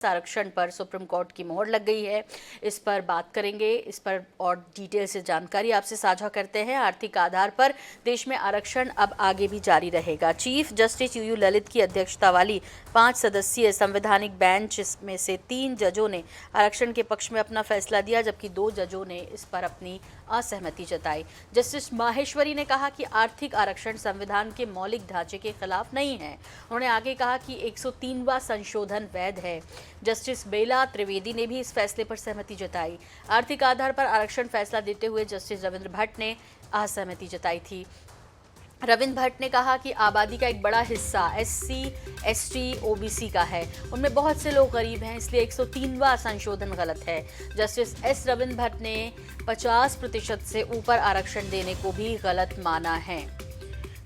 आरक्षण पर supreme court की मोहर लग गई है। इस पर बात करेंगे, इस पर और डिटेल से जानकारी आपसे साझा करते हैं। आर्थिक आधार पर देश में आरक्षण अब आगे भी जारी रहेगा। चीफ जस्टिस यूयू ललित की अध्यक्षता वाली 5 सदस्यीय संवैधानिक बेंच में से 3 जजों ने आरक्षण के पक्ष में अपना फैसला दिया, जबकि 2 जजों ने इस पर अपनी असहमति जताई। जस्टिस माहेश्वरी ने कहा कि आर्थिक आरक्षण संविधान के मौलिक ढांचे के खिलाफ नहीं है। उन्होंने आगे कहा कि 103वां संशोधन वैध है। जस्टिस बेला त्रिवेदी ने भी इस फैसले पर सहमति जताई। आर्थिक आधार पर आरक्षण फैसला देते हुए जस्टिस रविंद्र भट्ट ने असहमति जताई थी। रविंद्र भट्ट ने कहा कि आबादी का एक बड़ा हिस्सा एससी, एसटी, ओबीसी का है। उनमें बहुत से लोग गरीब हैं, इसलिए 103वां संशोधन गलत है। जस्टिस एस रविंद्र भट्ट ने 50% से ऊपर आरक्षण देने को भी गलत माना है।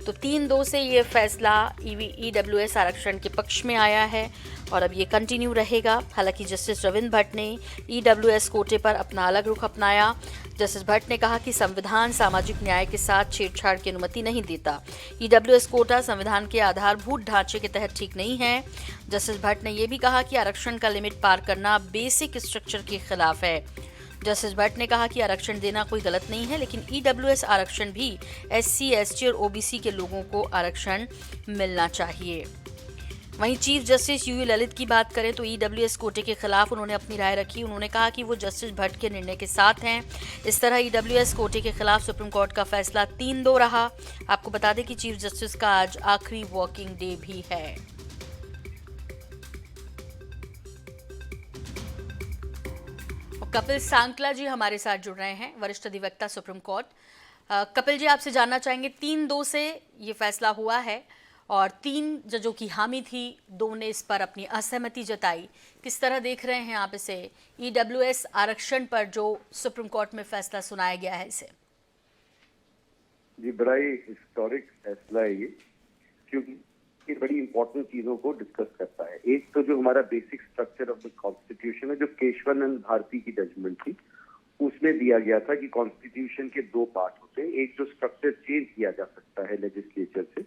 तो 3-2 से ये फैसला ईडब्ल्यूएस आरक्षण के पक्ष में आया है और अब ये कंटिन्यू रहेगा। हालांकि जस्टिस रविंद्र भट्ट ने ईडब्ल्यूएस कोटे पर अपना अलग रुख अपनाया। जस्टिस भट्ट ने कहा कि संविधान सामाजिक न्याय के साथ छेड़छाड़ की अनुमति नहीं देता। ईडब्ल्यूएस कोटा संविधान के आधारभूत ढांचे के तहत ठीक नहीं है। जस्टिस भट्ट ने यह भी कहा कि आरक्षण का लिमिट पार करना बेसिक स्ट्रक्चर के खिलाफ है। जस्टिस भट्ट ने कहा कि आरक्षण देना कोई गलत नहीं है, लेकिन ईडब्ल्यूएस आरक्षण भी एससी, एसटी और ओबीसी के लोगों को आरक्षण मिलना चाहिए। वहीं चीफ जस्टिस यूयू ललित की बात करें तो ईडब्ल्यूएस कोटे के खिलाफ उन्होंने अपनी राय रखी। उन्होंने कहा कि वो जस्टिस भट्ट के निर्णय के साथ हैं। इस तरह ईडब्ल्यूएस कोटे के खिलाफ सुप्रीम कोर्ट का फैसला 3-2 रहा। आपको बता दें कि चीफ जस्टिस का आज आखिरी वर्किंग डे भी है। कपिल सांकला जी हमारे साथ जुड़ रहे हैं, वरिष्ठ अधिवक्ता सुप्रीम कोर्ट। कपिल जी, आपसे जानना चाहेंगे, 3-2 से ये फैसला हुआ है और 3 जजों की हामी थी, 2 ने इस पर अपनी असहमति जताई। किस तरह देख रहे हैं आप इसे, ईडब्ल्यूएस आरक्षण पर जो सुप्रीम कोर्ट में फैसला सुनाया गया है इसे? जी, बड़ा ही हिस्टोरिक फैसला है ये, क्योंकि ये बड़ी इंपॉर्टेंट चीजों को डिस्कस करता है। एक तो जो हमारा basic structure of the constitution है, जो केशवानंद भारती की जजमेंट थी, उसमें दिया गया था कि कॉन्स्टिट्यूशन के 2 पार्ट होते हैं। एक जो स्ट्रक्चर चेंज किया जा सकता है लेजिस्लेचर से,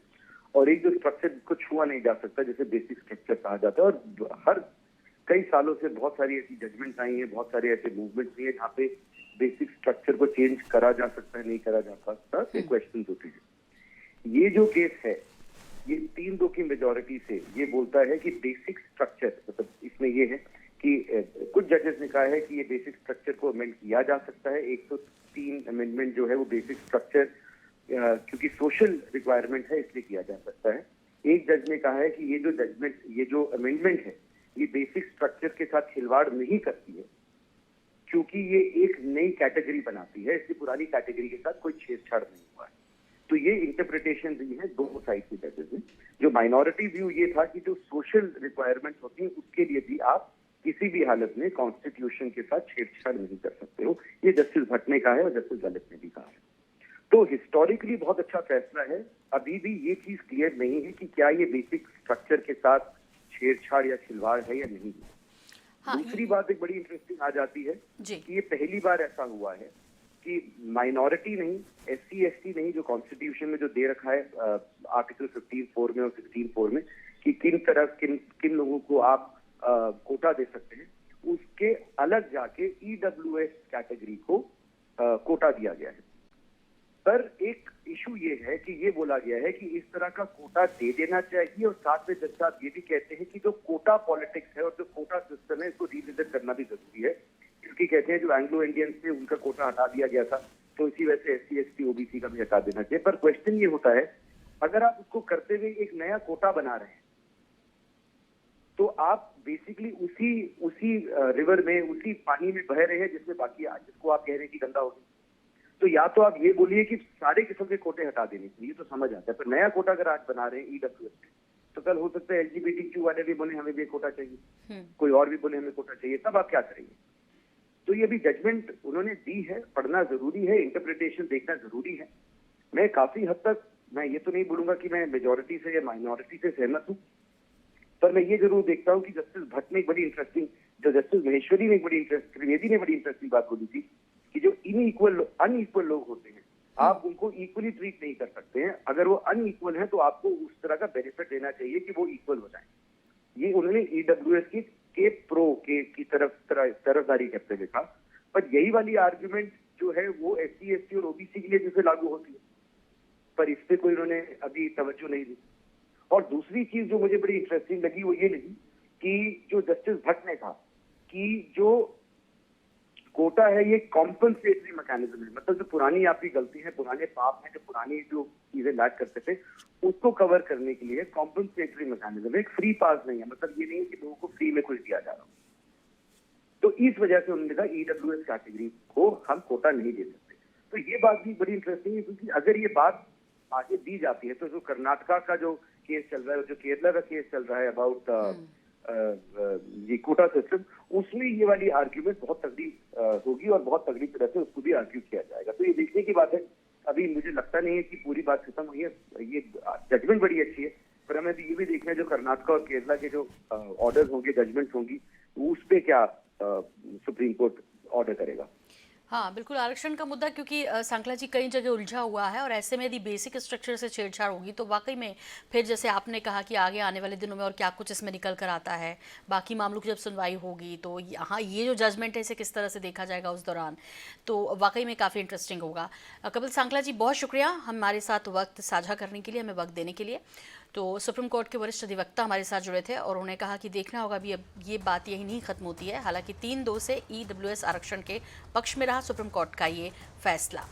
और एक जो स्ट्रक्चर को छुआ नहीं जा सकता, जैसे बेसिक स्ट्रक्चर कहा जाता है। और हर कई सालों से बहुत सारी ऐसी जजमेंट आई है, बहुत सारे ऐसे मूवमेंट हुए जहाँ पे बेसिक स्ट्रक्चर को चेंज करा जा सकता है, नहीं करा जा सकता, क्वेश्चन होते हैं। ये जो केस है, ये 3-2 की मेजोरिटी से ये बोलता है कि बेसिक स्ट्रक्चर, मतलब इसमें ये है कि कुछ जजेस ने कहा है कि ये बेसिक स्ट्रक्चर को अमेंड किया जा सकता है। 103 अमेंडमेंट जो है वो बेसिक स्ट्रक्चर क्योंकि सोशल रिक्वायरमेंट है इसलिए किया जा सकता है। एक जज ने कहा है कि ये जो अमेंडमेंट है, ये बेसिक स्ट्रक्चर के साथ खिलवाड़ नहीं करती है, क्योंकि ये एक नई कैटेगरी बनाती है, इसलिए पुरानी कैटेगरी के साथ कोई छेड़छाड़ नहीं हुआ है। तो ये इंटरप्रिटेशन दी है 2 साइड के जजेस ने। जो माइनॉरिटी व्यू ये था कि जो सोशल रिक्वायरमेंट्स होती हैं उसके लिए भी आप किसी भी हालत में कॉन्स्टिट्यूशन के साथ छेड़छाड़ नहीं कर सकते हो, ये जस्टिस भट्ट ने कहा है और जस्टिस ललित ने भी कहा है। तो हिस्टोरिकली बहुत अच्छा फैसला है। अभी भी ये चीज क्लियर नहीं है कि क्या ये बेसिक स्ट्रक्चर के साथ छेड़छाड़ या खिलवाड़ है या नहीं है। हाँ, दूसरी बात एक बड़ी इंटरेस्टिंग आ जाती है कि ये पहली बार ऐसा हुआ है कि माइनॉरिटी नहीं, एससी, एसटी नहीं, जो कॉन्स्टिट्यूशन में जो दे रखा है आर्टिकल 15(4) में और 16(4) में कि किन लोगों को आप कोटा दे सकते हैं, उसके अलग जाके ईडब्ल्यूएस कैटेगरी को कोटा दिया गया है। पर एक इशू ये है कि ये बोला गया है कि इस तरह का कोटा दे देना चाहिए, और साथ में जज साहब ये भी कहते हैं कि जो कोटा पॉलिटिक्स है और जो कोटा सिस्टम है, इसको रिविजिट करना भी जरूरी है, क्योंकि कहते हैं जो एंग्लो इंडियंस थे उनका कोटा हटा दिया गया था, तो इसी वजह से एससी, एसटी, ओबीसी का भी हटा देना चाहिए। पर क्वेश्चन ये होता है, अगर आप उसको करते हुए एक नया कोटा बना रहे हैं, तो आप बेसिकली उसी रिवर में, उसी पानी में बह रहे हैं जिसको आप कह रहे हैं कि गंदा हो गया। तो या तो आप ये बोलिए कि सारे किस्म के कोटे हटा देने चाहिए, तो समझ आता है, पर नया कोटा अगर आज बना रहे हैं ईडब्ल्यूएस में, तो कल हो सकता है एलजीबीटीक्यू वाले भी बोले हमें भी कोटा चाहिए, कोई और भी बोले हमें कोटा चाहिए, तब आप क्या करेंगे? तो ये भी जजमेंट उन्होंने दी है, पढ़ना जरूरी है, इंटरप्रिटेशन देखना जरूरी है। मैं काफी हद तक, मैं ये तो नहीं बोलूंगा कि मैं मेजोरिटी से या माइनॉरिटी से सहमत हूँ, पर मैं ये जरूर देखता हूँ कि जस्टिस भट्ट ने एक बड़ी इंटरेस्टिंग, जो जस्टिस महेश्वरी ने त्रिवेदी ने बड़ी इंटरेस्टिंग बात बोली थी कि जो अनइक्वल लोग होते हैं, आप उनको इक्वली ट्रीट नहीं कर सकते हैं। अगर वो अनइक्वल है तो आपको उस तरह का बेनिफिट देना चाहिए कि वो इक्वल हो जाए। ये उन्होंने ईडब्ल्यूएस की के प्रो के की तरफदारी करते हुए था। पर यही वाली आर्ग्यूमेंट जो है वो SC ST और OBC के लिए जैसे लागू होती है, पर इस पे कोई उन्होंने अभी तवज्जो नहीं दी। और दूसरी चीज जो मुझे बड़ी इंटरेस्टिंग लगी वो ये लगी कि जो जस्टिस भट्ट ने कहा कि जो कोटा है ये कॉम्पनसेटरी मैकेनिज्म है, मतलब जो पुरानी आपकी गलती है, पुराने पाप हैं, जो पुरानी जो चीजें लैक करते थे उसको कवर करने के लिए कॉम्पनसेटरी मैकेनिज्म है, एक फ्री पास नहीं है। मतलब ये नहीं है कि लोगों को फ्री में कुछ दिया जा रहा हो। तो इस वजह से उन्होंने कहा EWS कैटेगरी को हम कोटा नहीं दे सकते। तो ये बात भी बड़ी इंटरेस्टिंग है, क्योंकि अगर ये बात आगे दी जाती है तो जो कर्नाटका का जो केस चल रहा है, जो केरला का केस चल रहा है अबाउट ये कोटा सिस्टम, उसमें ये वाली आर्ग्यूमेंट बहुत तगड़ी होगी और बहुत तगड़ी तरह से उसको भी आर्ग्यू किया जाएगा। तो ये देखने की बात है। अभी मुझे लगता नहीं है कि पूरी बात खत्म हुई है। ये जजमेंट बड़ी अच्छी है, पर हमें ये भी देखना है जो कर्नाटका और केरला के जो ऑर्डर्स होंगे, जजमेंट्स होंगी, उस पे क्या सुप्रीम कोर्ट ऑर्डर करेगा। हाँ बिल्कुल, आरक्षण का मुद्दा क्योंकि सांकला जी कई जगह उलझा हुआ है और ऐसे में यदि बेसिक स्ट्रक्चर से छेड़छाड़ होगी तो वाकई में फिर जैसे आपने कहा कि आगे आने वाले दिनों में और क्या कुछ इसमें निकल कर आता है, बाकी मामलों की जब सुनवाई होगी तो यहाँ ये जो जजमेंट है इसे किस तरह से देखा जाएगा उस दौरान, तो वाकई में काफ़ी इंटरेस्टिंग होगा। कपिल सांकला जी बहुत शुक्रिया हमारे साथ वक्त साझा करने के लिए, हमें वक्त देने के लिए। तो सुप्रीम कोर्ट के वरिष्ठ अधिवक्ता हमारे साथ जुड़े थे और उन्होंने कहा कि देखना होगा अभी अब ये बात यही नहीं खत्म होती है। हालांकि 3-2 से EWS आरक्षण के पक्ष में रहा सुप्रीम कोर्ट का ये फैसला।